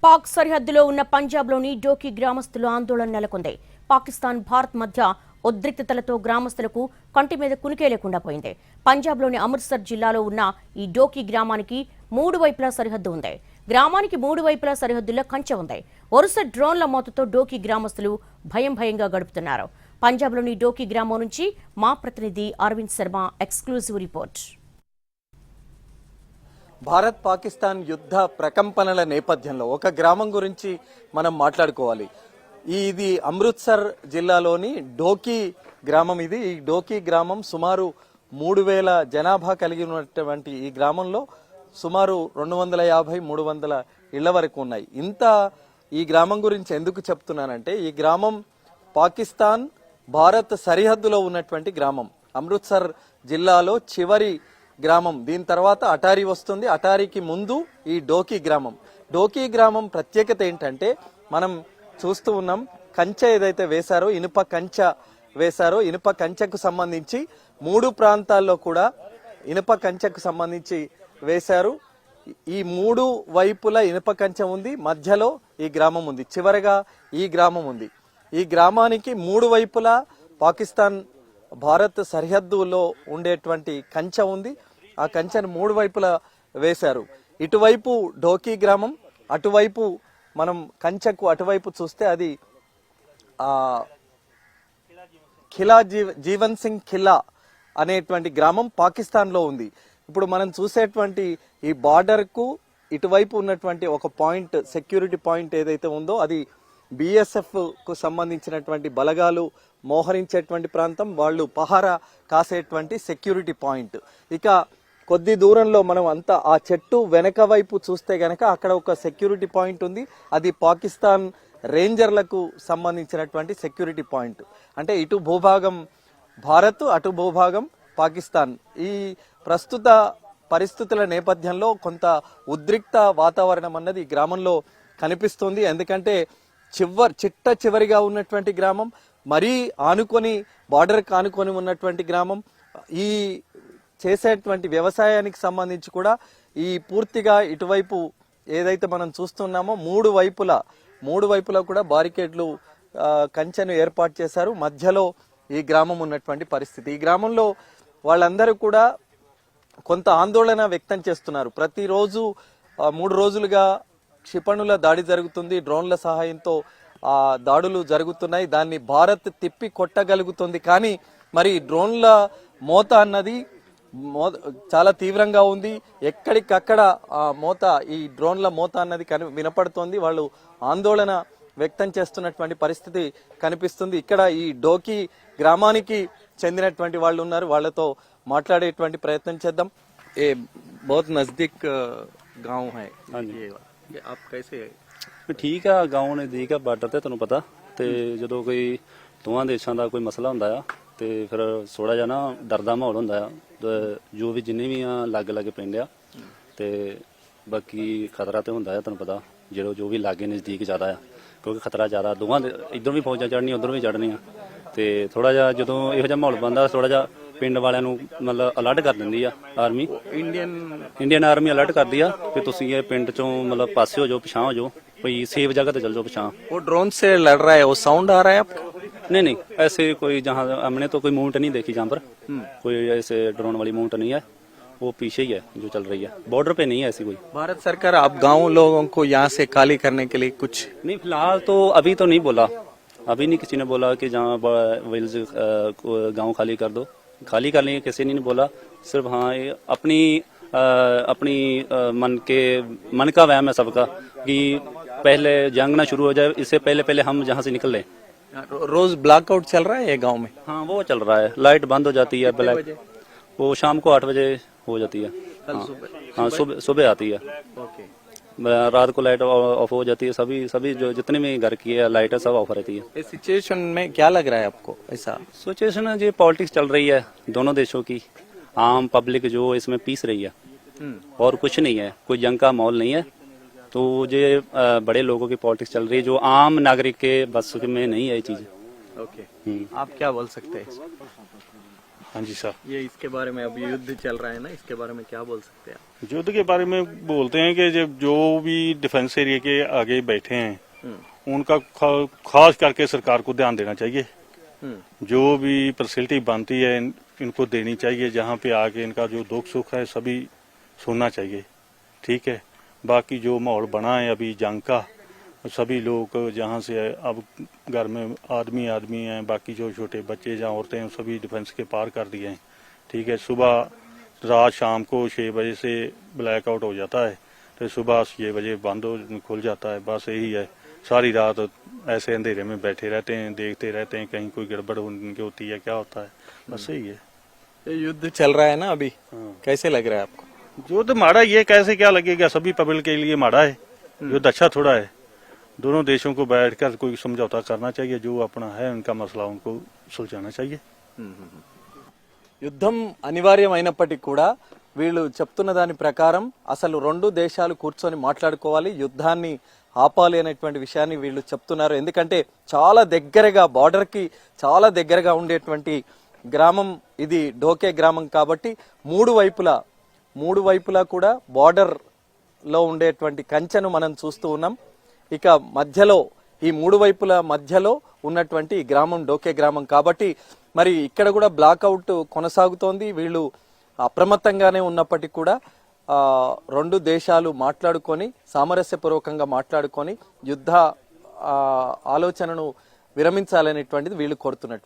పాక్ సరిహద్దులో ఉన్న పంజాబ్లోని డోకి గ్రామస్తులు ఆందోళన నెలకొంది. పాకిస్తాన్ భారత్ మధ్య ఉద్రిక్తతలతో గ్రామస్తులకు కంటి మీద కునికే లేకుండా పోయింది. పంజాబ్లోని అమృత్సర్ జిల్లాలో ఉన్న ఈ డోకి గ్రామానికి 3 వైపులా సరిహద్దు ఉంది. గ్రామానికి 3 వైపులా సరిహద్దుల్లో కంచె ఉంది. వరుస డ్రోన్ల మోతతో డోకి గ్రామస్తులు భయంగా గడుపుతున్నారు. పంజాబ్లోని డోకి గ్రామం నుంచి మా ప్రతినిధి అరవింద్ శర్మ ఎక్స్క్లూజివ్ రిపోర్ట్. భారత్ పాకిస్తాన్ యుద్ధ ప్రకంపనల నేపథ్యంలో ఒక గ్రామం గురించి మనం మాట్లాడుకోవాలి. ఇది అమృత్సర్ జిల్లాలోని డోకి గ్రామం. ఈ డోకి గ్రామం సుమారు 3000 జనాభా కలిగి ఉన్నటువంటి ఈ గ్రామంలో సుమారు 250-300 ఇళ్ల వరకు ఉన్నాయి. ఈ గ్రామం గురించి ఎందుకు చెప్తున్నానంటే, ఈ గ్రామం పాకిస్తాన్ భారత్ సరిహద్దులో ఉన్నటువంటి గ్రామం. అమృత్సర్ జిల్లాలో చివరి గ్రామం. దీని తర్వాత అటారీ వస్తుంది. అటారీకి ముందు ఈ డోకి గ్రామం. డోకి గ్రామం ప్రత్యేకత ఏంటంటే, మనం చూస్తూ ఉన్నాం, కంచె ఏదైతే వేశారో, ఇనుప కంచె వేశారో, ఇనుప కంచెకు సంబంధించి 3 ప్రాంతాల్లో కూడా ఇనుప కంచెకు సంబంధించి వేశారు. ఈ 3 వైపుల ఇనుప కంచె ఉంది, మధ్యలో ఈ గ్రామం ఉంది, చివరగా ఈ గ్రామం ఉంది. ఈ గ్రామానికి 3 వైపులా పాకిస్తాన్ భారత్ సరిహద్దులో ఉండేటువంటి కంచె ఉంది. ఆ కంచెను 3 వైపులా వేశారు. ఇటువైపు డోకి గ్రామం, అటువైపు మనం కంచెకు అటువైపు చూస్తే అది ఖిలా జీవన్ సింగ్ ఖిలా అనేటువంటి గ్రామం పాకిస్తాన్ లో ఉంది. ఇప్పుడు మనం చూసేటువంటి ఈ బార్డర్ కు ఇటువైపు ఉన్నటువంటి ఒక పాయింట్, సెక్యూరిటీ పాయింట్ ఏదైతే ఉందో, అది బిఎస్ఎఫ్ కు సంబంధించినటువంటి బలగాలు మోహరించేటువంటి ప్రాంతం, వాళ్ళు పహారా కాసేటువంటి సెక్యూరిటీ పాయింట్. ఇక కొద్ది దూరంలో మనం అంతా ఆ చెట్టు వెనక వైపు చూస్తే గనక అక్కడ ఒక సెక్యూరిటీ పాయింట్ ఉంది. అది పాకిస్తాన్ రేంజర్లకు సంబంధించినటువంటి సెక్యూరిటీ పాయింట్. అంటే ఇటు భూభాగం భారత్, అటు భూభాగం పాకిస్తాన్. ఈ ప్రస్తుత పరిస్థితుల నేపథ్యంలో కొంత ఉద్రిక్త వాతావరణం అన్నది ఈ గ్రామంలో కనిపిస్తుంది. ఎందుకంటే చిట్ట చివరిగా ఉన్నటువంటి గ్రామం, మరీ ఆనుకొని బార్డర్కి ఆనుకొని ఉన్నటువంటి గ్రామం. ఈ చేసేటువంటి వ్యవసాయానికి సంబంధించి కూడా ఈ పూర్తిగా ఇటువైపు ఏదైతే మనం చూస్తున్నామో 3 వైపులా కూడా బారికేడ్లు, కంచెను ఏర్పాటు చేశారు. మధ్యలో ఈ గ్రామం ఉన్నటువంటి పరిస్థితి. ఈ గ్రామంలో వాళ్ళందరూ కూడా కొంత ఆందోళన వ్యక్తం చేస్తున్నారు. ప్రతిరోజు 3 రోజులుగా క్షిపణుల దాడి జరుగుతుంది, డ్రోన్ల సహాయంతో దాడులు జరుగుతున్నాయి. దాన్ని భారత్ తిప్పి కొట్టగలుగుతుంది. కానీ మరి డ్రోన్ల మోత అన్నది చాలా తీవ్రంగా ఉంది. ఎక్కడికక్కడ మోత, ఈ డ్రోన్ల మోత అన్నది వినపడుతోంది. వాళ్ళు ఆందోళన వ్యక్తం చేస్తున్నటువంటి పరిస్థితి కనిపిస్తుంది. ఇక్కడ ఈ డోకి గ్రామానికి చెందినటువంటి వాళ్ళు ఉన్నారు, వాళ్ళతో మాట్లాడేటువంటి ప్రయత్నం చేద్దాం. ఏ बहुत नजदीक गांव है। ये आप कैसे? ठीक है, गांव नजदीक है, बार्डर ਤੇ ਤੁਹਾਨੂੰ ਪਤਾ। ਤੇ ਜਦੋਂ ਕੋਈ ਦੋਵਾਂ ਦੇਸ਼ਾਂ ਦਾ ਕੋਈ ਮਸਲਾ ਹੁੰਦਾ ਆ ਤੇ ਫਿਰ ਥੋੜਾ ਜਿਹਾ ਨਾ ਡਰ ਦਾ ਮਾਹੌਲ ਹੁੰਦਾ ਆ। ਜੋ ਵੀ ਜਿੰਨੇ ਵੀ ਆ ਲੱਗ ਪਿੰਡ ਆ ਤੇ ਬਾਕੀ ਖਤਰਾ ਤੇ ਹੁੰਦਾ ਆ, ਤੁਹਾਨੂੰ ਪਤਾ। ਜੋ ਵੀ ਲਾਗੇ ਨਜ਼ਦੀਕ ਜ਼ਿਆਦਾ ਆ, ਕਿਉਂਕਿ ਖਤਰਾ ਜ਼ਿਆਦਾ ਦੋਵਾਂ ਦੇ, ਇੱਧਰ ਵੀ ਫੌਜਾਂ ਚੜ੍ਹਨੀਆਂ, ਉੱਧਰ ਵੀ ਚੜ੍ਹਨੀਆਂ। ਤੇ ਥੋੜਾ ਜਿਹਾ ਜਦੋਂ ਇਹੋ ਜਿਹਾ ਮਾਹੌਲ ਬਣਦਾ, ਥੋੜਾ ਜਿਹਾ ਪਿੰਡ ਵਾਲਿਆਂ ਨੂੰ ਮਤਲਬ ਅਲਰਟ ਕਰ ਦਿੰਦੀ ਆ ਆਰਮੀ। ਇੰਡੀਅਨ ਆਰਮੀ ਅਲਰਟ ਕਰਦੀ ਆ ਕਿ ਤੁਸੀਂ ਇਹ ਪਿੰਡ ਚੋਂ ਮਤਲਬ ਪਾਸੇ ਹੋ ਜਾਓ, ਪਿਛਾਂ ਹੋ ਜਾਓ, कोई सेफ जगह पे चल जाओ पिछां। वो ड्रोन से लड़ रहा है, वो साउंड आ रहा है आपको? नहीं, ऐसे कोई, जहाँ हमने तो कोई मूवमेंट नहीं देखी जहाँ पर कोई ऐसे ड्रोन वाली मूवमेंट नहीं है। वो पीछे ही है जो चल रही है, बॉर्डर पे नहीं है ऐसी कोई। भारत सरकार आप गाँव लोगों को यहाँ से खाली करने के लिए कुछ नहीं, फिलहाल तो अभी तो नहीं बोला, अभी नहीं किसी ने बोला कि जहाँ विल्स गाँव खाली कर दो। खाली करने किसी ने नहीं बोला, सिर्फ हाँ अपनी मन का वहम है सबका कि पहले जंग ना शुरू हो जाए, इससे पहले हम जहाँ से निकल लें। रोज ब्लैकआउट चल रहा है ये गांव में? हाँ, वो चल रहा है। लाइट बंद हो जाती है, ब्लैक वो शाम को 8 बजे हो जाती है। हाँ, सुबह आती है। रात को लाइट ऑफ हो जाती है। सभी जो जितने भी घर की है लाइट है सब ऑफ रहती है। इस सिचुएशन में क्या लग रहा है आपको? ऐसा सिचुएशन है जी, पॉलिटिक्स चल रही है दोनों देशों की। आम पब्लिक जो इसमें पीस रही है और कुछ नहीं है, कोई जंग का माहौल नहीं है। तो ये बड़े लोगों की पॉलिटिक्स चल रही है, जो आम नागरिक के बस में नहीं है ये चीज। ओके, आप क्या बोल सकते हैं? हाँ जी सर। ये इसके बारे में अभी युद्ध चल रहा है ना, इसके बारे में क्या बोल सकते हैं आप? युद्ध के बारे में बोलते हैं कि जब जो भी डिफेंस एरिया के आगे बैठे हैं उनका खास करके सरकार को ध्यान देना चाहिए। जो भी फैसिलिटी बनती है इनको देनी चाहिए, जहाँ पे आके इनका जो दुख सुख है सभी सुनना चाहिए। ठीक है, बाकी जो माहौल बना है अभी जंग का, सभी लोग जहाँ से अब घर में आदमी हैं, बाकी जो छोटे बच्चे या औरतें हैं सभी डिफेंस के पार कर दिए हैं। ठीक है, सुबह रात शाम को 6 बजे से ब्लैक आउट हो जाता है, तो सुबह 6 बजे बंद हो खुल जाता है। बस यही है, सारी रात ऐसे अंधेरे में बैठे रहते हैं, देखते रहते हैं कहीं कोई गड़बड़ उनकी होती है, क्या होता है, बस यही है। ये युद्ध चल रहा है ना अभी, कैसे लग रहा है आपको? युद्ध माड़ा ये कैसे क्या लगेगा, सभी पब्लिक के लिए माड़ा है। युद्ध अच्छा थोड़ा है, दोनों देशों को बैठकर कोई समझौता करना चाहिए, जो अपना है उनका मसला उनको सुलझाना चाहिए। యుద్ధం అనివార్యమైనప్పటికీ కూడా వీళ్ళు చెప్తున్న దాని ప్రకారం అసలు రెండు దేశాలు కూర్చొని మాట్లాడుకోవాలి, యుద్ధాన్ని ఆపాలి అనేటువంటి విషయాన్ని వీళ్ళు చెప్తున్నారు. ఎందుకంటే చాలా దగ్గరగా బార్డర్ కి చాలా దగ్గరగా ఉండేటువంటి గ్రామం ఇది, డోకే గ్రామం కాబట్టి మూడు వైపులా కూడా బార్డర్ లో ఉండేటువంటి కంచెను మనం చూస్తూ ఉన్నాం. ఇక మధ్యలో ఈ మూడు వైపుల మధ్యలో ఉన్నటువంటి ఈ గ్రామం డోకే గ్రామం కాబట్టి మరి ఇక్కడ కూడా బ్లాక్అవుట్ కొనసాగుతోంది. వీళ్ళు అప్రమత్తంగానే ఉన్నప్పటికీ కూడా రెండు దేశాలు మాట్లాడుకొని సామరస్యపూర్వకంగా మాట్లాడుకొని యుద్ధ ఆలోచనను విరమించాలనేటువంటిది వీళ్ళు కోరుతున్నట్టు.